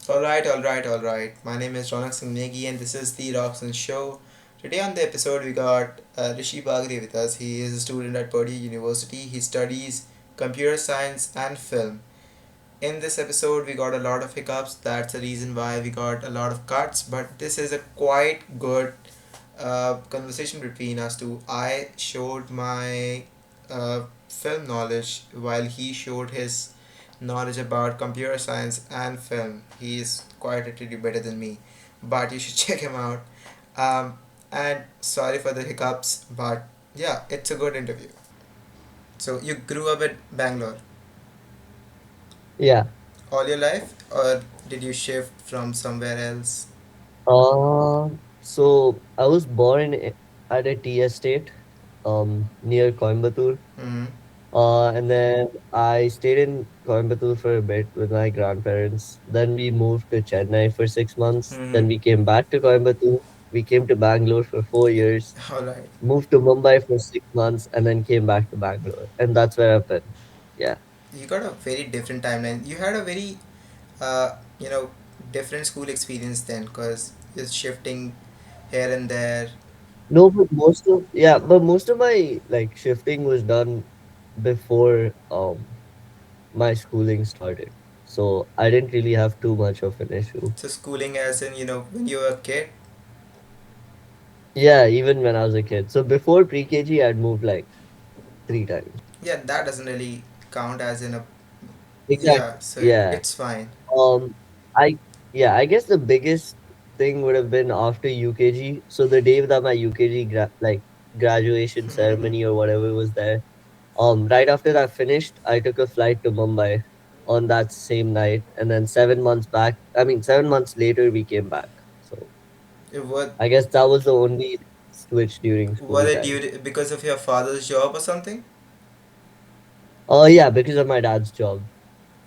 All right. My name is Rawkson Show, and this is the Rawkson Show. Today on the episode, we got Rishi Bagri with us. He is a student at Purdue University. He studies computer science and film. In this episode, we got a lot of hiccups. That's the reason why we got a lot of cuts. But this is a quite good conversation between us two. I showed my film knowledge while he showed his knowledge about computer science and film. He is quite literally better than me, but you should check him out. And sorry for the hiccups, but yeah, it's a good interview. So you grew up in Bangalore Yeah. all your life, or did you shift from somewhere else? Uh, so I was born at a tea estate, near Coimbatore. Mm-hmm. And then I stayed in Coimbatore for a bit with my grandparents. Then we moved to Chennai for 6 months. Mm-hmm. Then we came back to Coimbatore. We came to Bangalore for 4 years, All right. moved to Mumbai for 6 months, and then came back to Bangalore. And that's where I've been. Yeah. You got a very different timeline. You had a very, uh, you know, different school experience then, cause you're shifting here and there. No, but most of my like shifting was done before my schooling started. So I didn't really have too much of an issue. So schooling, as in when you were a kid. Yeah, even when I was a kid. So before pre-KG, I'd moved like 3 times. Yeah, that doesn't really count as in a. Yeah, Exactly. so Yeah. it's fine. Um, I yeah, I guess the biggest thing would have been after UKG. So the day that my UKG graduation Mm-hmm. ceremony or whatever was there. Right after that finished, I took a flight to Mumbai on that same night, and then 7 months back. I mean, 7 months later, we came back. So It was I guess that was the only switch during was school it time. due because of your father's job or something? Oh yeah, because of my dad's job.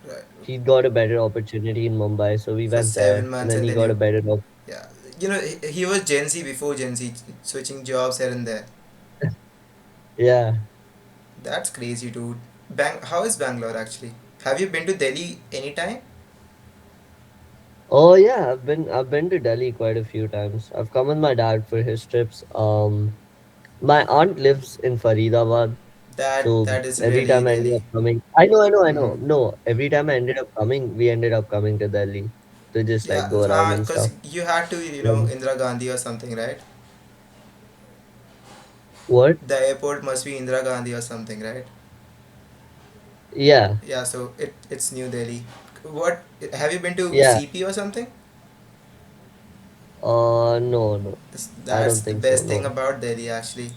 Right. He got a better opportunity in Mumbai, so we For went seven there, and months, then and he then got you. a better Yeah, he was Gen Z before Gen Z, switching jobs here and there. yeah. That's crazy, dude. How is Bangalore actually? Have you been to Delhi anytime? Oh yeah, I've been to Delhi quite a few times. I've come with my dad for his trips. My aunt lives in Faridabad. That So that isn't every really time I ended Delhi. up coming, I Mm-hmm. know. No, every time I ended up coming, we ended up coming to Delhi to just like Yeah, go around and cause stuff. you had to Um, Indira Gandhi or something, right? what? The airport must be Indira Gandhi or something, right? Yeah, Yeah, so it's New Delhi. What have you been to yeah. CP or something? No, no. I That's don't the think so. best thing No. about Delhi actually.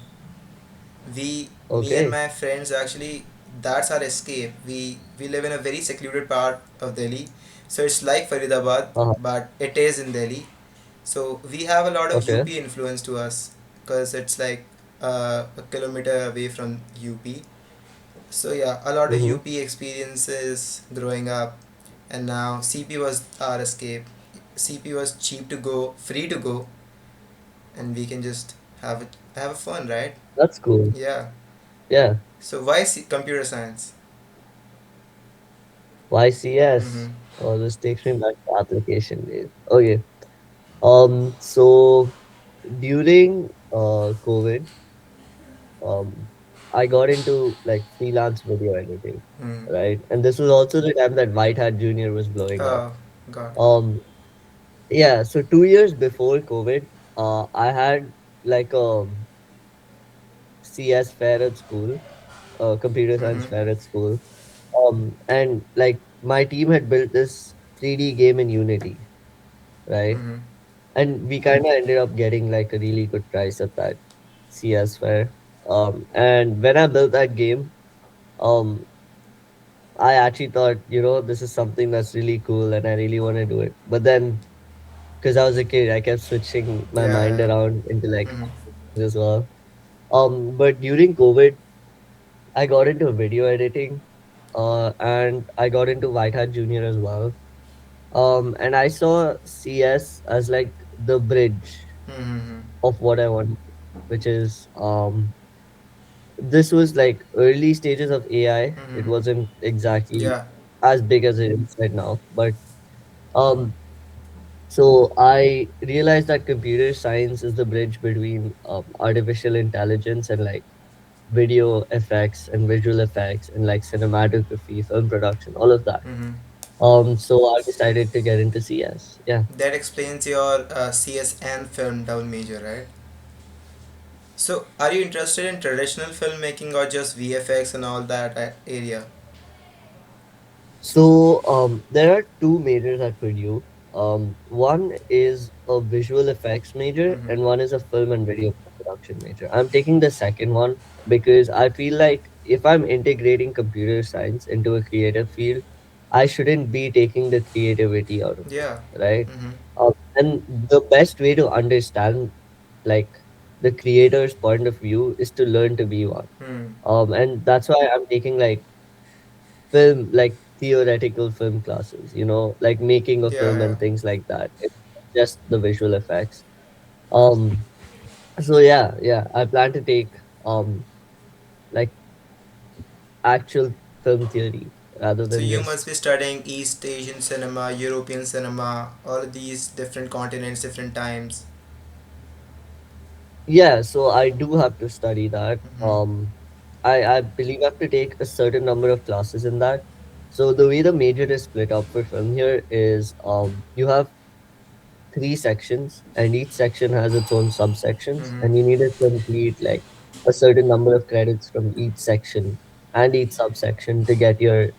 Me and Okay. my friends actually, that's our escape. We live in a very secluded part of Delhi, so it's like Faridabad, Uh-huh. but it is in Delhi. So we have a lot of Okay. UP influence to us, because it's like a kilometer away from UP. So yeah, a lot of Mm-hmm. UP experiences growing up, and now CP was our escape. CP was cheap to go, free to go, and we can just have a fun, right? That's cool. Yeah. Yeah. So why computer science? YCS. Mm-hmm. Oh, this takes me back to application days. Okay. So during COVID, um, I got into like freelance video editing, Mm. right? And this was also the time that White Hat Junior was blowing up. Oh, got it. Um, yeah, so 2 years before COVID, I had like a CS fair at school, computer science Mm-hmm. fair at school. And like my team had built this 3D game in Unity, right? Mm-hmm. And we kind of ended up getting like a really good price at that CS fair. And when I built that game, um, I actually thought, this is something that's really cool and I really want to do it. But then, because I was a kid, I kept switching my Yeah, mind yeah. around into like Mm-hmm. as well. But during COVID, I got into video editing, and I got into White Hat Junior as well. And I saw CS as like the bridge Mm-hmm. of what I want, which is this was like early stages of AI. It Mm-hmm. wasn't exactly Yeah. as big as it is right now, but So I realized that computer science is the bridge between artificial intelligence and like video effects and visual effects and like cinematography, film production, all of that. Mm-hmm. So I decided to get into CS. Yeah. That explains your CS and film double major, right? So, are you interested in traditional filmmaking or just VFX and all that area? So there are two majors at Purdue. One is a visual effects major Mm-hmm. and one is a film and video production major. I'm taking the second one because I feel like if I'm integrating computer science into a creative field, I shouldn't be taking the creativity out of it, Yeah. right? Mm-hmm. And the best way to understand like the creator's point of view is to learn to be one. Hmm. And that's why I'm taking like film like theoretical film classes, like making a Yeah, film yeah. and things like that. It's just the visual effects. Um so yeah, I plan to take like actual film theory rather So than you just must be studying East Asian cinema, European cinema, all of these different continents, different times. yeah, so I do have to study that. Mm-hmm. I believe I have to take a certain number of classes in that. So the way the major is split up for film here is you have three sections, and each section has its own subsections, Mm-hmm. and you need to complete like a certain number of credits from each section and each subsection to get your,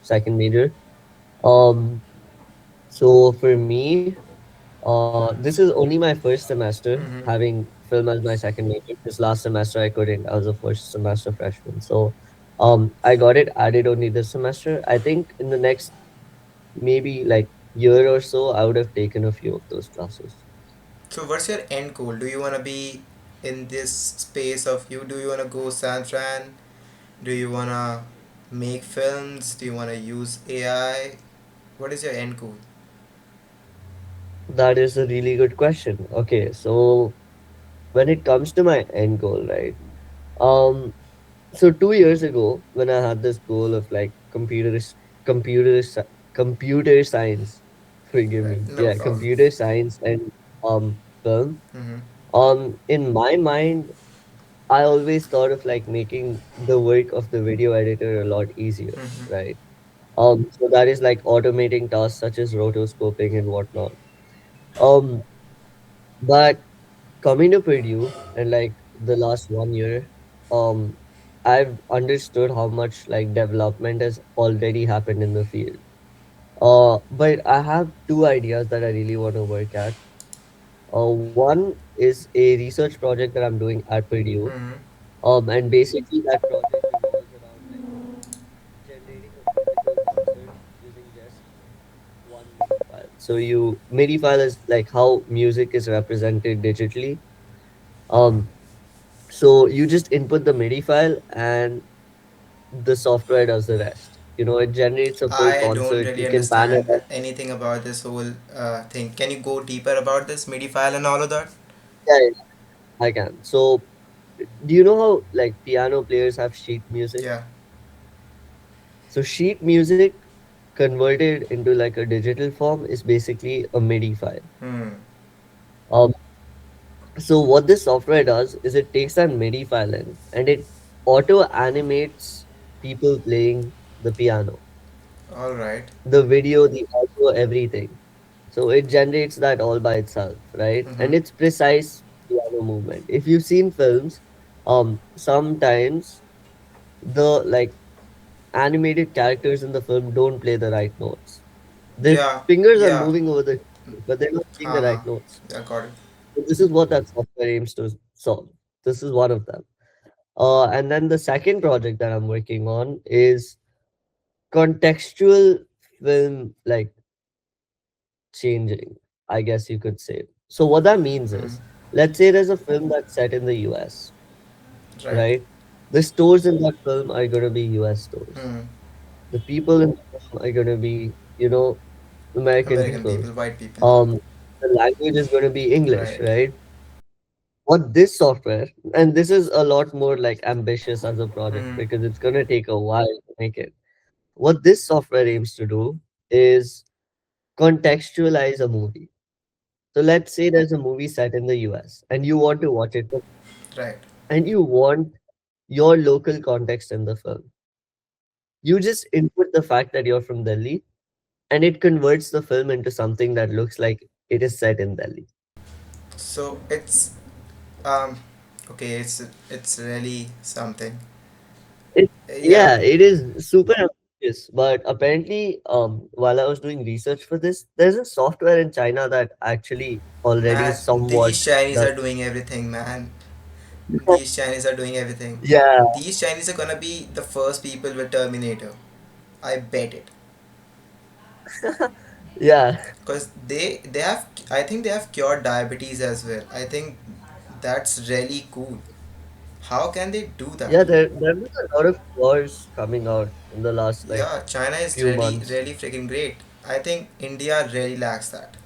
second major. Um, so for me, this is only my first semester Mm-hmm. having film as my second major. Because last semester I couldn't. I was a first semester freshman, so I got it added only this semester. I think in the next maybe like year or so, I would have taken a few of those classes. So what's your end goal? Do you wanna be in this space of you? Do you wanna go San Fran? Do you wanna make films? Do you wanna use AI? What is your end goal? That is a really good question. Okay, so when it comes to my end goal, right? Um, so 2 years ago, when I had this goal of like computer, computer science, forgive Right. me, No yeah, problem. computer science and film. Mm-hmm. In my mind, I always thought of like making the work of the video editor a lot easier, Mm-hmm. right? So that is like automating tasks such as rotoscoping and whatnot. Um, but coming to Purdue and like the last 1 year, um, I've understood how much like development has already happened in the field. But I have two ideas that I really want to work at. One is a research project that I'm doing at Purdue. Mm-hmm. And basically that project revolves around like generating a musical concert using just one MIDI file. So MIDI file is like how music is represented digitally. Um, So you just input the MIDI file and the software does the rest. It generates a full I don't concert. really You can pan it understand up. anything about this whole thing. Can you go deeper about this MIDI file and all of that? Yeah, yeah, I can. So do you know how like piano players have sheet music? Yeah. So sheet music converted into like a digital form is basically a MIDI file. Hmm. Um, so what this software does is it takes that MIDI file in and it auto animates people playing the piano, All right. the video, the audio, everything. So it generates that all by itself, right? Mm-hmm. And it's precise piano movement. If you've seen films, sometimes the like animated characters in the film don't play the right notes. Their Yeah. fingers are Yeah. moving over the key, but they're not playing the Uh-huh. right notes. Yeah, got it. So this is what that software aims to solve. This is one of them. And then the second project that I'm working on is contextual film like changing, I guess you could say. So what that means Hmm. is, let's say there's a film that's set in the US, Right. right? The stores in that film are gonna be US stores. Hmm. The people in the film are gonna be, American American people. people, white people. Um, the language is gonna be English, Right. right? What this software, and this is a lot more like ambitious as a project Hmm. because it's gonna take a while to make it. What this software aims to do is contextualize a movie. So let's say there's a movie set in the US and you want to watch it, Right. and you want your local context in the film. You just input the fact that you're from Delhi, and it converts the film into something that looks like it is set in Delhi. So it's um okay, it's really something. It, Yeah. yeah, it is super ambitious. But apparently, while I was doing research for this, there's a software in China that actually already Man, somewhat these Chinese does. are doing everything, man. These Chinese are doing everything. Yeah, These Chinese are gonna be the first people with Terminator. I bet it. yeah, Cause they have, I think they have cured diabetes as well. I think that's really cool. How can they do yeah. that? There was a lot of wars coming out in the last like Yeah, China is few really months. really freaking great. I think India really lacks that.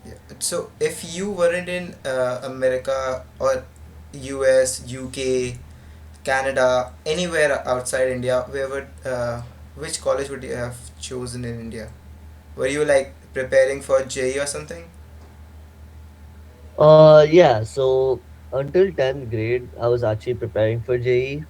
Yeah. So if you weren't in America or US, UK, Canada, anywhere outside India, where would which college would you have chosen in India? Were you like preparing for JE or something? Yeah. So until 10th grade, I was actually preparing for JE.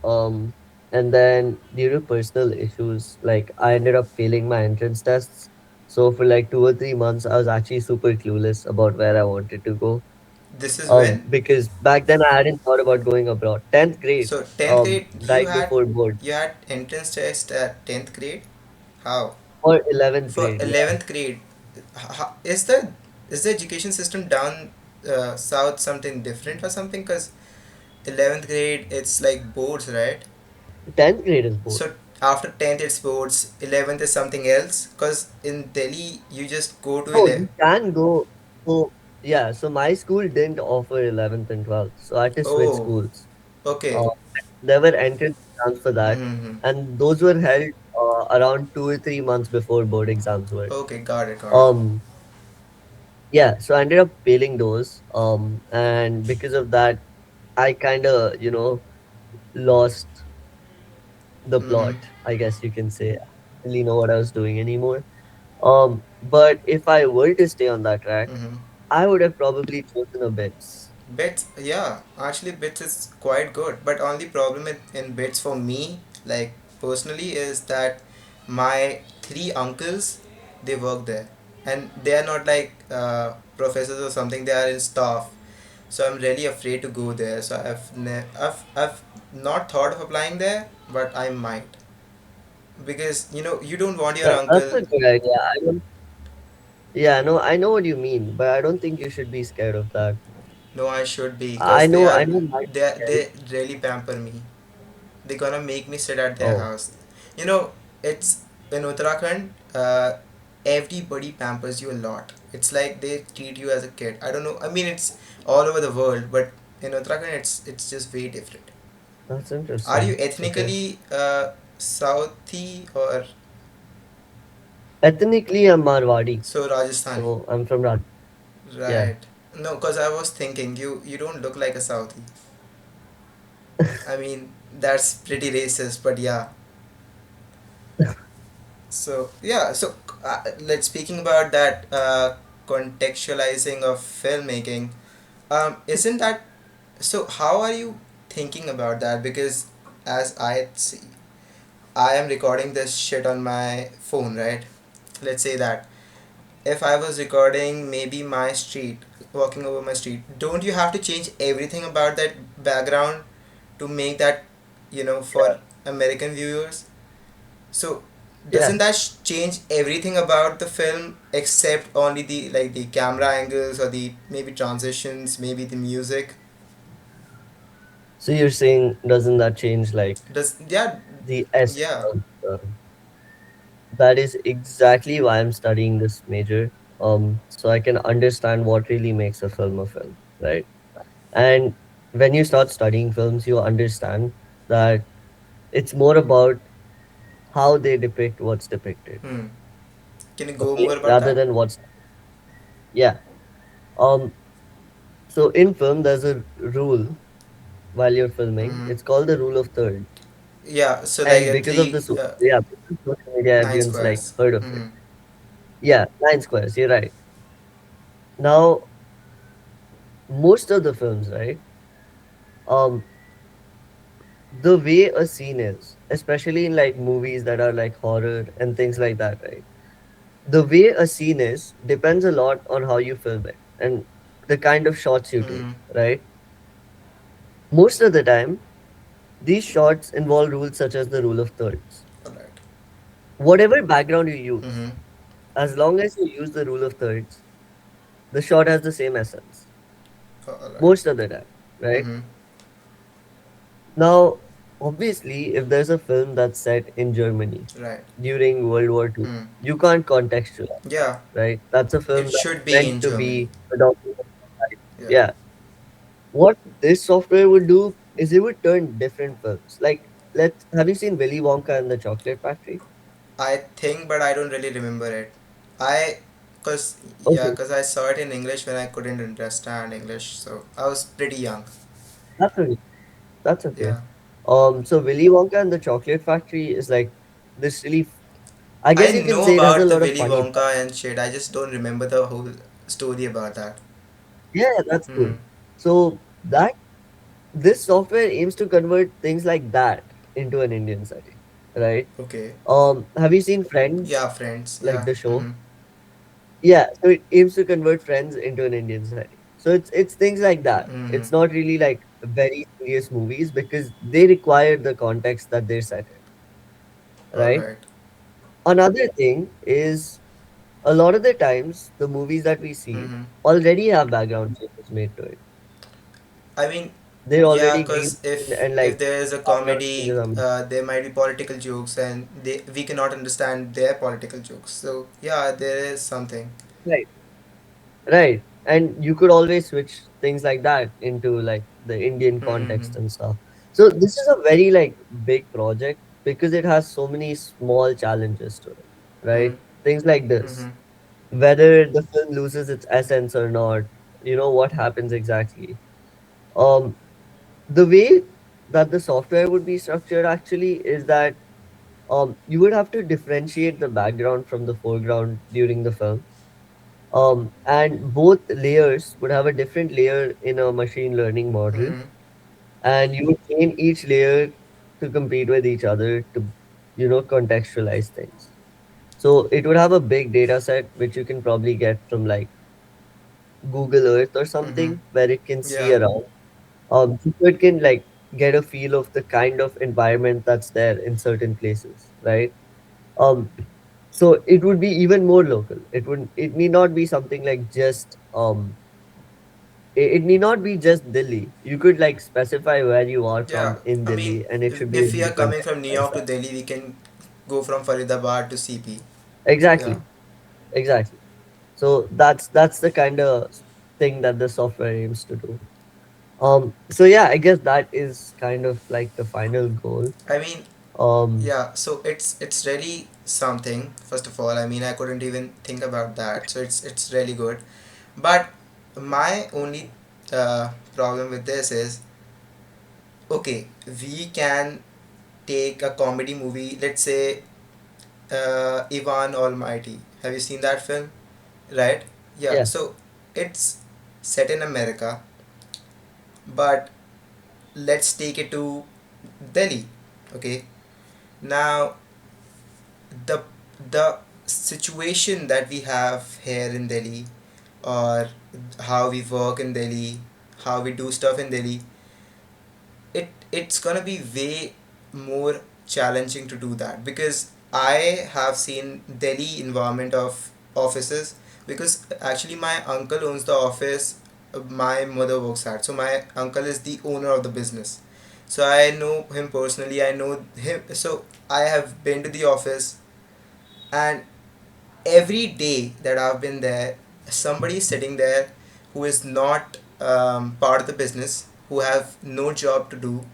Um, and then due to personal issues, like I ended up failing my entrance tests. So for like 2 or 3 months, I was actually super clueless about where I wanted to go. This is when. Because back then I hadn't thought about going abroad. 10th grade, So tenth grade, right before board, you had entrance test at 10th grade. How? or 11th For grade. Yeah, 11th grade, is the education system down south something different or something? Cause 11th grade it's like boards, right? 10th grade is board. So after 10th it's boards. 11th is something else. Cause in Delhi you just go to No, 11. you can go. So yeah, so my school didn't offer 11th and 12th, so I had to switch Oh, schools. okay. Uh, there were entrance exams for that, Mm-hmm. and those were held around 2 or 3 months before board exams were. Okay, got it, got it. Um, yeah, so I ended up failing those. And because of that, I kind of, lost the Mm-hmm. plot, I guess you can say. I didn't really know what I was doing anymore. But if I were to stay on that track, Mm-hmm. I would have probably chosen a bits. Bits, yeah, actually bits is quite good, but only problem in bits for me, like personally, is that my three uncles, they work there, and they are not like professors or something. They are in staff, so I'm really afraid to go there. So I've not thought of applying there, but I might, because you don't want your That's uncle. a good idea. Yeah, no, I know what you mean, but I don't think you should be scared of that. No, I should be, I because know, I know my they really pamper me. They're gonna make me sit at their Oh, house. You know, it's in Uttarakhand. Everybody pampers you a lot. It's like they treat you as a kid. I don't know. I mean, it's all over the world, but in Uttarakhand, it's just way different. that's Are you interesting. Okay. ethnically Southi or Ethnically, I'm Marwadi, so Rajasthani? so I'm from Raj. Yeah. Right. No, cause I was thinking you don't look like a Southi. I mean, that's pretty racist, but yeah. So yeah, so let's speaking about that contextualizing of filmmaking. Isn't that so? How are you thinking about that? Because as I see, I am recording this shit on my phone, right? Let's say that if I was recording maybe my street, walking over my street, don't you have to change everything about that background to make that, for American viewers? So Yeah. doesn't that change everything about the film except only the like the camera angles or the maybe transitions, maybe the music? So you're saying, doesn't that change like Does yeah, the essence yeah. of that is exactly why I'm studying this major. So I can understand what really makes a film, right? And when you start studying films, you understand that it's more about how they depict what's depicted, Hmm. Can you go okay, more about rather that? than what's yeah. Um, so in film, there's a rule while you're filming. Mm-hmm. It's called the rule of thirds, Yeah. So like and because of this, yeah, because of social media, nine everyone's like squares. heard of it. Mm-hmm. Yeah, 9 squares. You're right. Now, most of the films, right? Um, the way a scene is, especially in like movies that are like horror and things like that, right? The way a scene is depends a lot on how you film it and the kind of shots you take, Mm-hmm. right? Most of the time, these shots involve rules such as the rule of thirds. All right. Whatever background you use, Mm-hmm. as long as you use the rule of thirds, the shot has the same essence All right. most of the time, right? Mm-hmm. Now, obviously, if there's a film that's set in Germany Right. during World War II, Hmm. you can't contextualize, Yeah. right? That's a It film that's should be meant in to Germany. be a documentary. Yeah. Yeah. What this software would do is it would turn different films. Like, let's have you seen Willy Wonka and the Chocolate Factory? I think, but I don't really remember it. I, cause yeah, Okay, cause I saw it in English when I couldn't understand English, so I was pretty young. that's okay. That's okay. Yeah. So Willy Wonka and the Chocolate Factory is like this really, I I guess you can know say it has a about the lot of Willy funny parts. Wonka and shit. I just don't remember the whole story about that. Yeah, that's Hmm. cool. So that this software aims to convert things like that into an Indian setting, right? Okay. Have you seen Friends, Yeah, friends. like Yeah. the show? Mm-hmm. Yeah, so it aims to convert Friends into an Indian setting. So it's things like that. Mm-hmm. It's not really like very serious movies because they require the context that they're set in, All right? right. Another thing is a lot of the times the movies that we see Mm-hmm. already have background changes made to it. I mean, They're yeah, already green cause screen if and if like there is a background comedy, changes are made. there might be political jokes, and we cannot understand their political jokes. So yeah, there is something. Right. Right. And you could always switch things like that into like the Indian Mm-hmm. context and stuff. So this is a very like big project because it has so many small challenges to it, right? Things like Mm-hmm. this, whether the film loses its essence or not, what happens exactly. Um, the way that the software would be structured actually is that you would have to differentiate the background from the foreground during the film, and both layers would have a different layer in a machine learning model, Mm-hmm. and you would train each layer to compete with each other to, contextualize things. So it would have a big data set, which you can probably get from like Google Earth or Mm-hmm. something, where it can see Yeah. around. So it can like get a feel of the kind of environment that's there in certain places, right? Um, so it would be even more local. It need not be something like just it need not be just Delhi. You could like specify where you are Yeah. from in I mean, Delhi, and it should be if able we are to coming from New contextualize York to that. Delhi, we can go from Faridabad to CP. Yeah. Exactly, exactly. So that's the kind of thing that the software aims to do. So yeah, I guess that is kind of like the final goal. I mean, Um, yeah. So it's really something. First of all, I mean, I couldn't even think about that. So it's really good. But my only problem with this is, okay, we can take a comedy movie. Let's say Ivan Almighty. Have you seen that film? Right? Yeah. yeah, So it's set in America, but let's take it to Delhi. Okay. Now the the situation that we have here in Delhi, or how we work in Delhi, how we do stuff in Delhi, it's gonna be way more challenging to do that, because I have seen Delhi environment of offices, because actually my uncle owns the office my mother works at. So my uncle is the owner of the business. So I know him personally. I know him. So I have been to the office, and every day that I've been there, somebody is sitting there who is not part of the business, who have no job to do,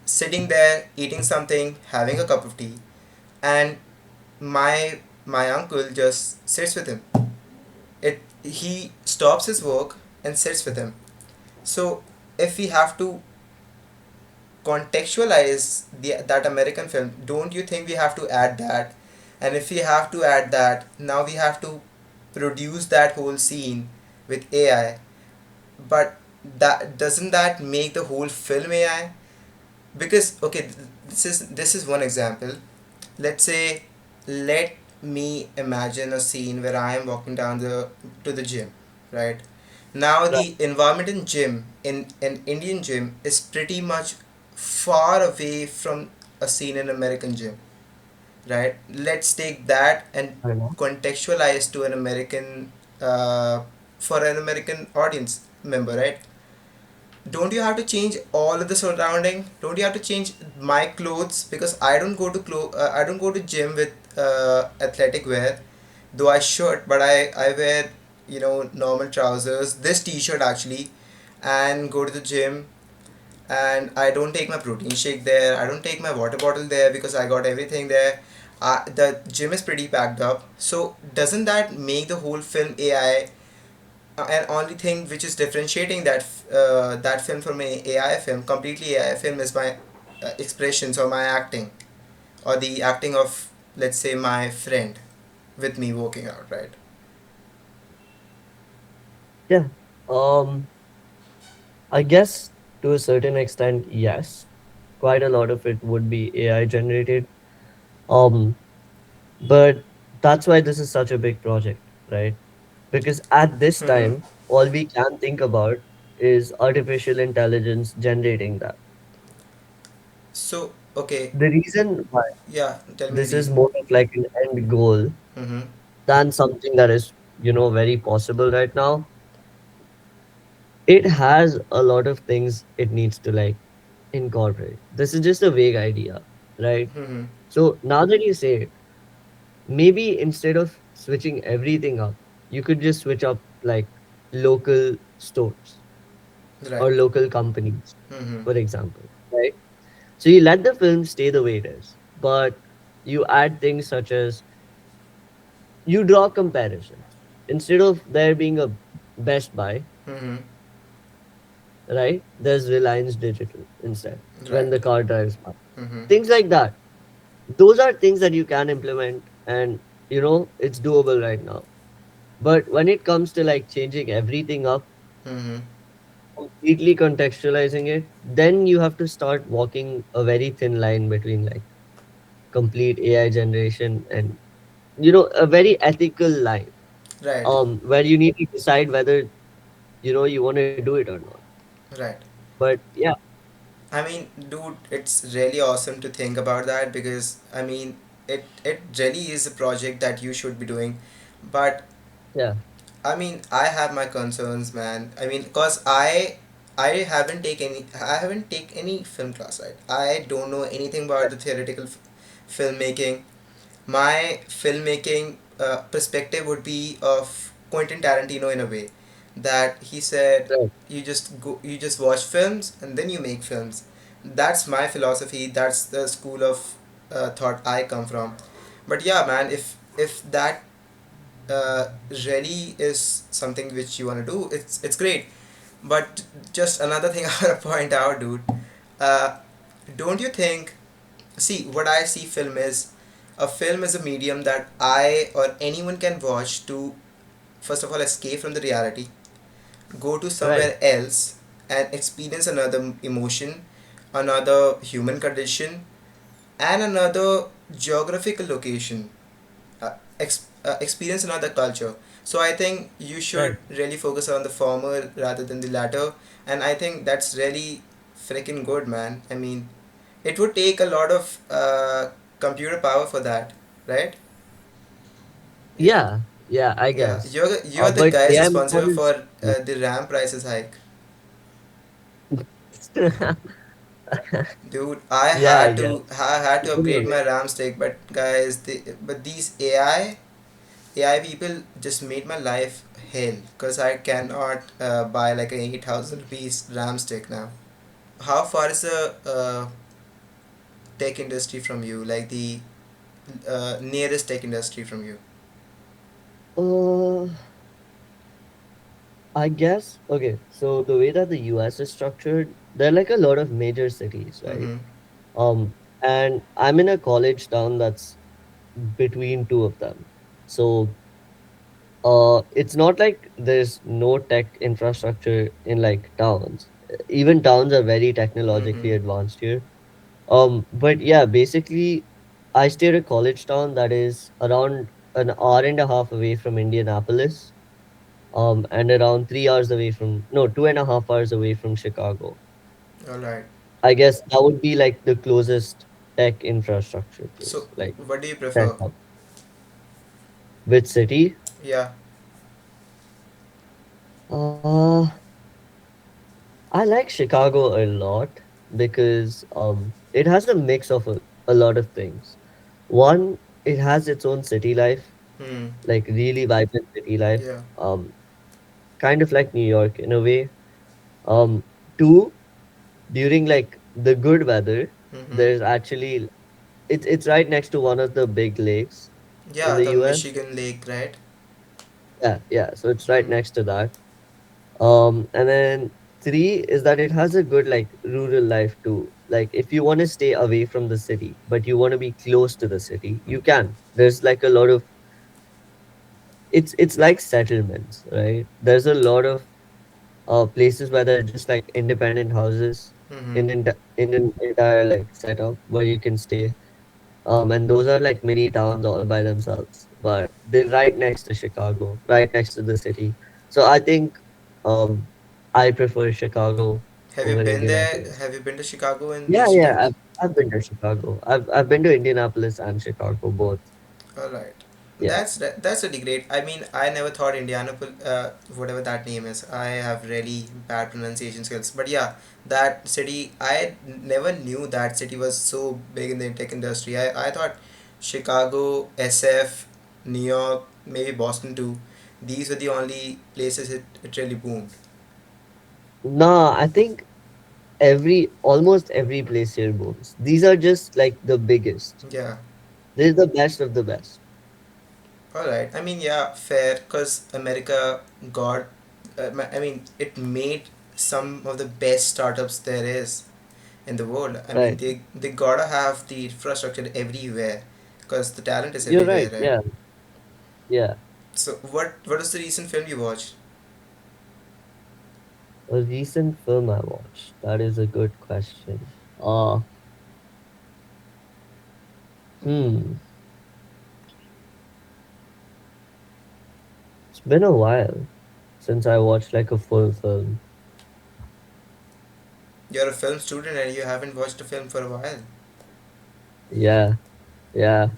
sitting there eating something, having a cup of tea, and my uncle just sits with him. He stops his work and sits with him. So if we have to contextualize that American film, don't you think we have to add that? And if we have to add that, now we have to produce that whole scene, with AI, but that doesn't that make the whole film AI? Because okay, this is one example. Let's say, let me imagine a scene where I am walking down the to the gym, right? Now Right. the environment in gym, in an Indian gym, is pretty much far away from a scene in American gym, right? Let's take that and I know. contextualize to an American, uh, for an American audience member, right? Don't you have to change all of the surrounding? Don't you have to change my clothes? Because I don't go to gym with athletic wear, though I should, but I wear, normal trousers, this t-shirt actually, and go to the gym. And I don't take my protein shake there, I don't take my water bottle there, because I got everything there. The gym is pretty packed up. So doesn't that make the whole film AI? And only thing which is differentiating that film from a AI film, completely AI film, is my expressions or my acting, or the acting of, let's say, my friend with me working out, right? Yeah. Um, I guess to a certain extent, yes. Quite a lot of it would be AI generated. Um, but that's why this is such a big project, right? Because at this Mm-hmm. time, all we can think about is artificial intelligence generating that. So okay, The reason why yeah, tell me this the is reason. more of like an end goal Mm-hmm. than something that is, very possible right now, it has a lot of things it needs to like incorporate. This is just a vague idea, right? Mm-hmm. So now that you say it, maybe instead of switching everything up, you could just switch up like local stores Right. or local companies, Mm-hmm. for example, right? So you let the film stay the way it is, but you add things such as you draw comparisons. Instead of there being a Best Buy, Mm-hmm. right? There's Reliance Digital instead when Right. the car drives by. Mm-hmm. Things like that. Those are things that you can implement and it's doable right now. But when it comes to like changing everything up, Mm-hmm. completely contextualizing it, then you have to start walking a very thin line between like complete AI generation and a very ethical line. Right. Where you need to decide whether you want to do it or not. Right. But yeah, I mean, dude, it's really awesome to think about that, because I mean, it really is a project that you should be doing, but yeah, I mean, I have my concerns, man. I mean, cause I haven't take any film class, right? I don't know anything about the theoretical filmmaking. My filmmaking perspective would be of Quentin Tarantino, in a way that he said, right. you just watch films and then you make films. That's my philosophy. That's the school of thought I come from. But yeah, man, if that uh, really is something which you want to do, it's great. But just another thing I want to point out, dude. Uh, don't you think? See, what I see film is, a film is a medium that I or anyone can watch to, first of all, escape from the reality, go to Right. somewhere else and experience another emotion, another human condition, and another geographical location, experience another culture. So I think you should Right. really focus on the former rather than the latter, and I think that's really freaking good, man. I mean, it would take a lot of computer power for that, right? Yeah, Yeah, yeah, I yeah. guess. You're the But guys AI responsible for models. Yeah. the RAM prices hike. Dude, Yeah, I guess. I had to In a upgrade way. my RAM stick, but guys, but these AI people just made my life hell, because I cannot buy like an 8,000 rupees RAM stick now. How far is the tech industry from you? Like the nearest tech industry from you? Uh, I guess. Okay, so the way that the US is structured, there are like a lot of major cities, right? Mm-hmm. And I'm in a college town that's between two of them. So It's not like there's no tech infrastructure in like towns. Even towns are very technologically Mm-hmm. advanced here. But yeah, basically, I stay at a college town that is around an hour and a half away from Indianapolis. And around 3 hours away from, no, 2.5 hours away from Chicago. All right. I guess that would be like the closest tech infrastructure So, place, like what do you tech prefer? hub. Which city? Yeah. Uh, I like Chicago a lot because it has a mix of a lot of things. One, it has its own city life, Hmm. like really vibrant city life, Yeah. kind of like New York in a way. Um, Two, during like the good weather, Mm-hmm. there's actually it's right next to one of the big lakes in Yeah, the the US. Michigan Lake, right? Yeah, yeah. So it's right Hmm. next to that. And then three is that it has a good like rural life too. Like if you want to stay away from the city, but you want to be close to the city, you can. There's like a lot of it's like settlements, right? There's a lot of places where there are just like independent houses Mm-hmm. in an entire like setup where you can stay. And those are like mini towns all by themselves, but they're right next to Chicago, right next to the city. So I think um I prefer Chicago Have you over been there? Indianapolis. Have you been to Chicago in Yeah, recent yeah, times? I've been to Chicago. I've been to Indianapolis and Chicago both. All right. Yeah. That's really great. I mean, I never thought Indianapolis, whatever that name is. I have really bad pronunciation skills. But yeah, that city, I never knew that city was so big in the tech industry. I thought Chicago, SF, New York, maybe Boston too. These were the only places it really boomed. No, I think almost every place here booms. These are just like the biggest. Yeah. They're the best of the best. All right. I mean, yeah, fair. Cause America got, I mean, it made some of the best startups there is in the world. I mean, Right. they gotta have the infrastructure everywhere, cause the talent is You're everywhere, right. right? Yeah. Yeah. So what was the recent film you watched? A recent film I watched. That is a good question. Hmm. It's been a while since I watched like a full film. You're a film student and you haven't watched a film for a while. Yeah. Yeah.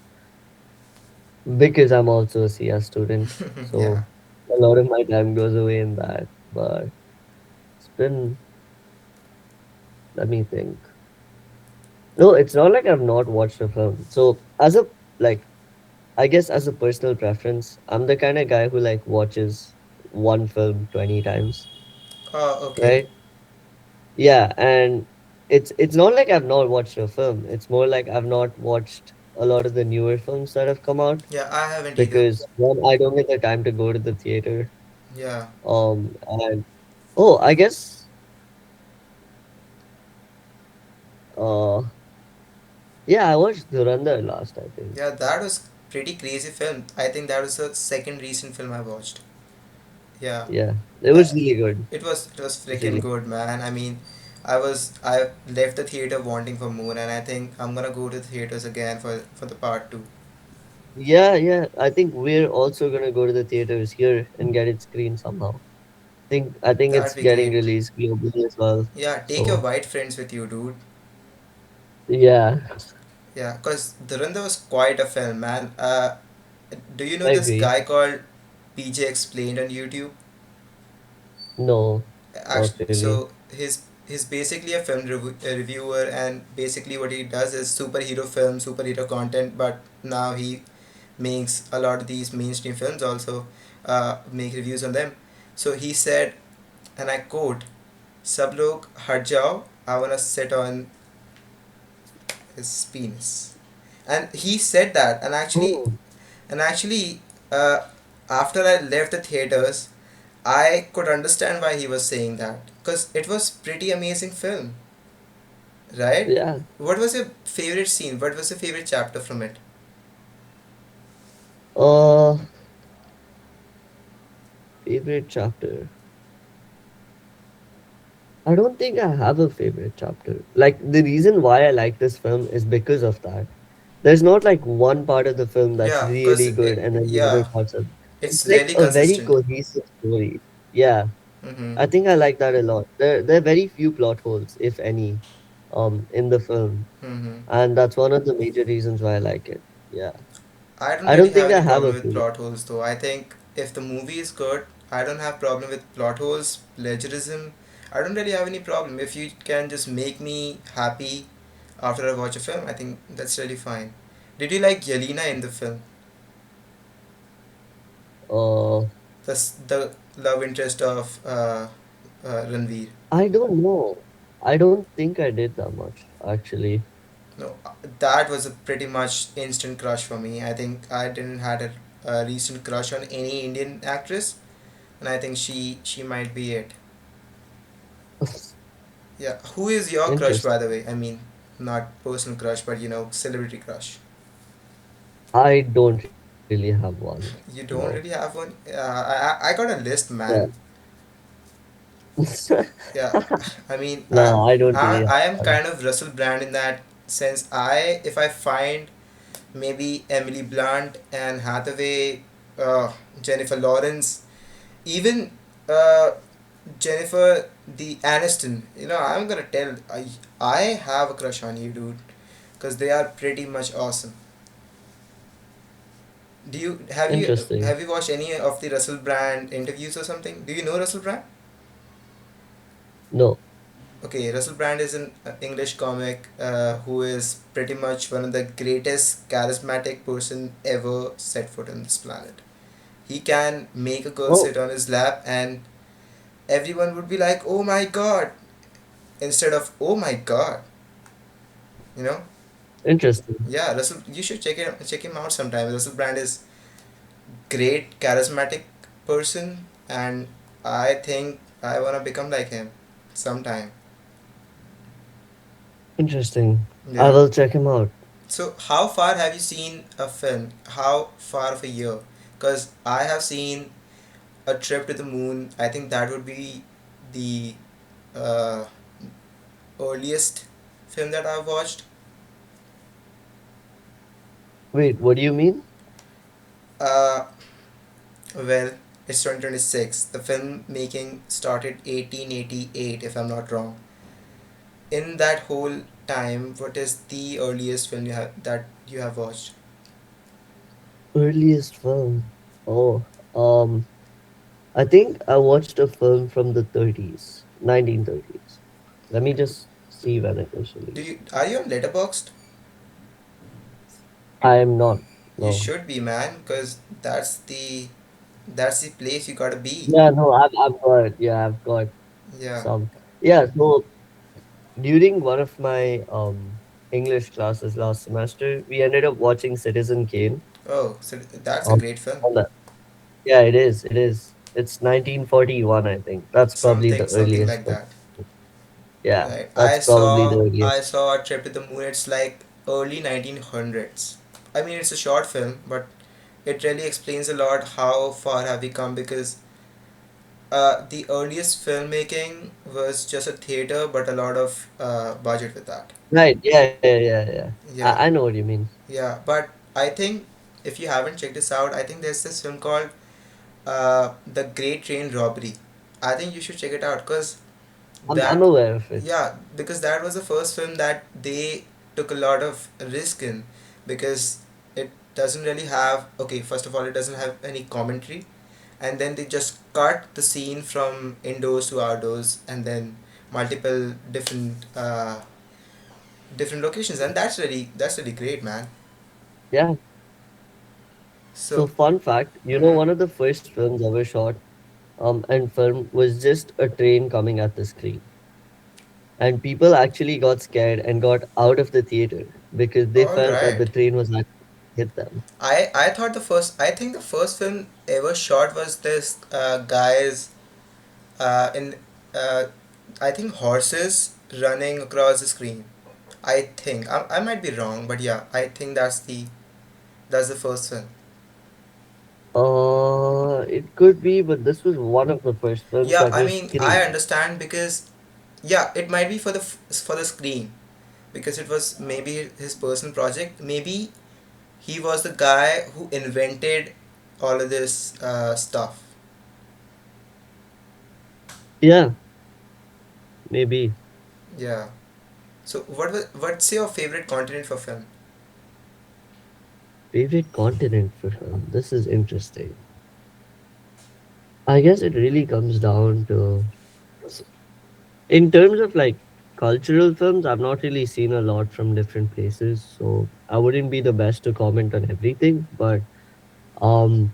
Because I'm also a CS student, Yeah. so a lot of my time goes away in that. But it's been, let me think. No, it's not like I've not watched a film. So as a like, I guess as a personal preference, I'm the kind of guy who like watches one film 20 times, Oh, okay. right? Yeah, and it's not like I've not watched a film. It's more like I've not watched a lot of the newer films that have come out Yeah, I haven't either. because one, I don't get the time to go to the theater. Yeah. And oh, I guess uh yeah, I watched Dhurandhar last, I think. Yeah, that was pretty crazy film. I think that was the second recent film I watched. Yeah. Yeah, it Uh, was really good. it was It was freaking really good, man. I mean, I left the theater wanting for more, and I think I'm gonna go to the theaters again for the part two. yeah, yeah. I think we're also gonna go to the theaters here and get it screened somehow. I think That'd it's be getting great. released globally as well. Yeah, take your So white friends with you, dude. yeah, Yeah, cause Durandar was quite a film, man. Do you know I this agree. guy called PJ Explained on YouTube? No, not Actually, really. so he's basically a film reviewer, and basically what he does is superhero film, superhero content. But now he makes a lot of these mainstream films also, make reviews on them. So he said, and I quote, "सब लोग हट जाओ, I wanna sit on his penis," and he said that, Oh, and actually, uh, after I left the theaters, I could understand why he was saying that because it was pretty amazing film, right? yeah. What was your favorite scene? What was your favorite chapter from it? Uh, Favorite chapter. I don't think I have a favorite chapter. Like the reason why I like this film is because of that. There's not like one part of the film that's Yeah, because really good and then the other yeah, parts are. It's it's like really a very consistent. cohesive story. Yeah, Mm-hmm. I think I like that a lot. There are very few plot holes, if any, in the film, Mm-hmm. and that's one of the major reasons why I like it. Yeah, I don't I really don't have think any I have problem a with favorite. plot holes though. I think if the movie is good, I don't have problem with plot holes, plagiarism. I don't really have any problem. If you can just make me happy after I watch a film, I think that's really fine. Did you like Yelena in the film? Uh, The love interest of Ranveer. I don't know. I don't think I did that much actually. No, that was a pretty much instant crush for me. I think I didn't had a recent crush on any Indian actress, and I think she might be it. Yeah. Who is your crush, by Interesting. the way? I mean, not personal crush, but celebrity crush. I don't really have one. No. You don't really have one. I got a list, Yeah. man. Yeah. I mean, No, I don't really have I am one. kind of Russell Brand in that sense. I if I find maybe Emily Blunt and Hathaway, uh, Jennifer Lawrence, even uh, Jennifer the Aniston. I'm gonna tell I have a crush on you, dude, because they are pretty much awesome. Do you Interesting. have you watched any of the Russell Brand interviews or something? Do you know Russell Brand? No. Okay, Russell Brand is an English comic who is pretty much one of the greatest charismatic person ever set foot on this planet. He can make a girl Oh, sit on his lap and everyone would be like, "Oh my god," instead of "Oh my god," you know. interesting. Yeah, Russell, you should check him out sometime. Russell Brand is great charismatic person, and I think I wanna become like him sometime. Interesting. I Yeah. will check him out. So how far have you seen a film? How far of a year? Because I have seen A Trip to the Moon. I think that would be the uh, earliest film that I've watched. Wait, what do you mean? Uh, well, it's 2026. The film making started 1888, if I'm not wrong. In that whole time, what is the earliest film you have watched? Earliest film. Oh, I think I watched a film from the 30s, 1930s. Let me just see when it was released. Are you on Letterboxd? I am not. You No. should be, man, because that's the place you gotta be. Yeah, no, I've got Yeah. some. Yeah, so during one of my English classes last semester, we ended up watching Citizen Kane. Oh, so that's a Um, great film. on the, yeah, it is. It is. It's 1941, I think. That's probably the Something earliest like one. that. Yeah, Right. that's probably the I earliest. saw A Trip to the Moon. It's like early 1900s. I mean, it's a short film, but it really explains a lot how far have we come because the earliest filmmaking was just a theater, but a lot of budget with that. Right. Yeah. I Yeah, know what you mean. yeah. But I think if you haven't checked this out, I think there's this film called The Great Train Robbery. I think you should check it out because I'm that, aware of it. yeah, because that was the first film that they took a lot of risk in because it doesn't really have, okay, first of all, it doesn't have any commentary, and then they just cut the scene from indoors to outdoors and then multiple different locations, and that's really great, man. Yeah. So So fun fact, mhm. one of the first films ever shot and filmed was just a train coming at the screen. And people actually got scared and got out of the theater because they All felt that right. the train was actually hit them. I thought I think the first film ever shot was this guy's in uh, I think horses running across the screen. I think I might be wrong, but yeah, I think that's the first film. it could be, but this was one of the first films Yeah, that I was mean, I screened. understand because yeah, it might be for the for the screen because it was maybe his personal project. Maybe he was the guy who invented all of this stuff. Yeah, maybe. Yeah. So what's your favorite continent for film? Favorite continent for film. This is interesting. I guess it really comes down to, in terms of like cultural films, I've not really seen a lot from different places, so I wouldn't be the best to comment on everything. But um,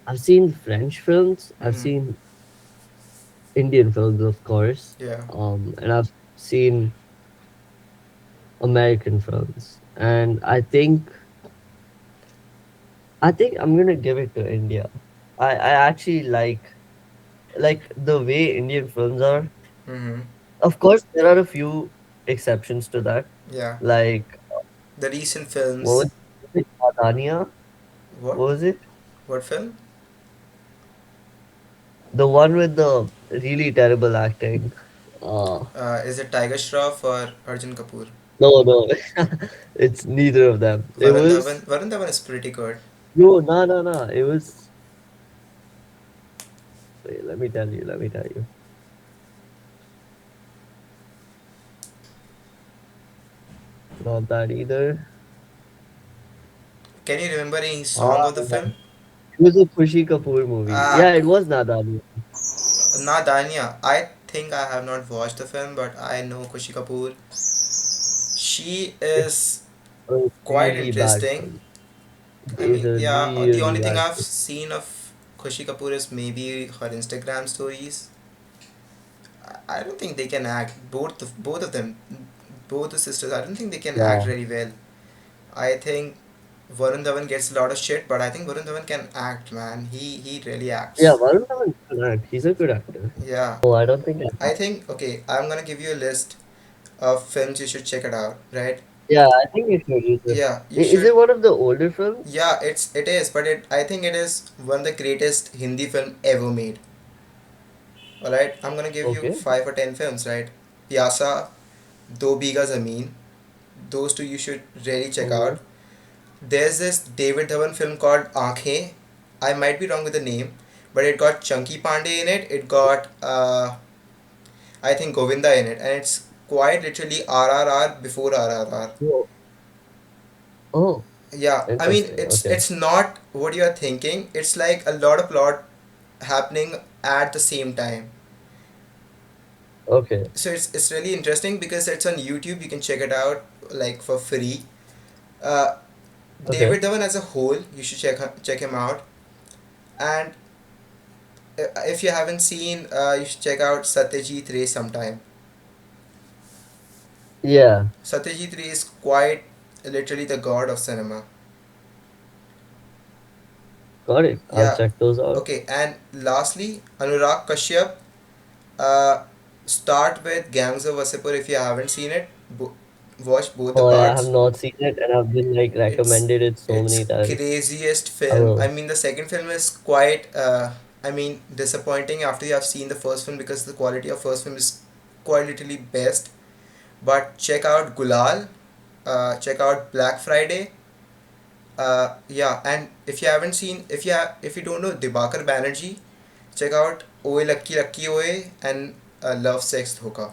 I've seen French films, I've Mm-hmm. seen Indian films, of course, Yeah. and I've seen American films, and I think I'm gonna give it to India. I actually like the way Indian films are. Mm-hmm. Of course, there are a few exceptions to that. Yeah. Like, The recent what films. was it? Adania? What? What was it? What film? The one with the really terrible acting. Uh, Is it Tiger Shroff or Arjun Kapoor? no, no, it's neither of them. It Varun Dhawan. was Varun Dhawan is pretty good. no, no, no, no. It was. Wait, let me tell you. Let me tell you. Not that either. Can you remember any Ah, song of the film? it was a Khushi Kapoor movie. Ah, Yeah, it was Nadani. Nadanya. I think I have not watched the film, but I know Kushi Kapoor. She It's is a quite really bad interesting. film. I It's mean, a yeah, the really only thing bad I've film. seen of Kushi Kapoor is maybe her Instagram stories. I don't think they can act. Both of them, both the sisters. I don't think they can act Yeah. really well. I think Varun Dhawan gets a lot of shit, but I think Varun Dhawan can act, man. He really Yeah, acts. Varun Dhawan can act. He's a good actor. Yeah, Oh, I don't think I I have. think okay. I'm gonna give you a list of films you should check it out. Right? Yeah, I think it should. Yeah, you Is should. it one of the older films? Yeah, it is, but it I think it is one of the greatest Hindi film ever made. All right, I'm gonna give you Okay. 5 or 10 films. Right? Pyasa, Do Biga Zameen. Those two you should really check Mm-hmm. out. There's this David Dhawan film called Aankhein. I might be wrong with the name, but it got Chunky Pandey in it. It got I think Govinda in it, and it's quite literally RRR before RRR. Oh, oh, Yeah, I mean interesting. it's Okay. it's not what you're thinking. It's like a lot of plot happening at the same time. Okay. So it's really interesting because it's on YouTube. You can check it out like for free. Uh, Okay. David Dhawan as a whole, you should check him out. And if you haven't seen, you should check out Satyajit Ray sometime. Yeah. Satyajit Ray is quite literally the god of cinema. Got it. I'll Yeah. check those out. Okay, and lastly, Anurag Kashyap. Uh, Start with Gangs of Wasseypur if you haven't seen it. Watch both the Oh, I have parts. not seen it, and I've been like It's recommended it so it's many times. craziest I film. I will. mean, the second film is quite I mean disappointing after you have seen the first film because the quality of first film is quite literally best. But check out Gulal. Check out Black Friday. Yeah, and if you haven't seen, if you don't know Dibakar Banerjee, check out Oye Lucky Lucky Oye and Love Sex Dhoka.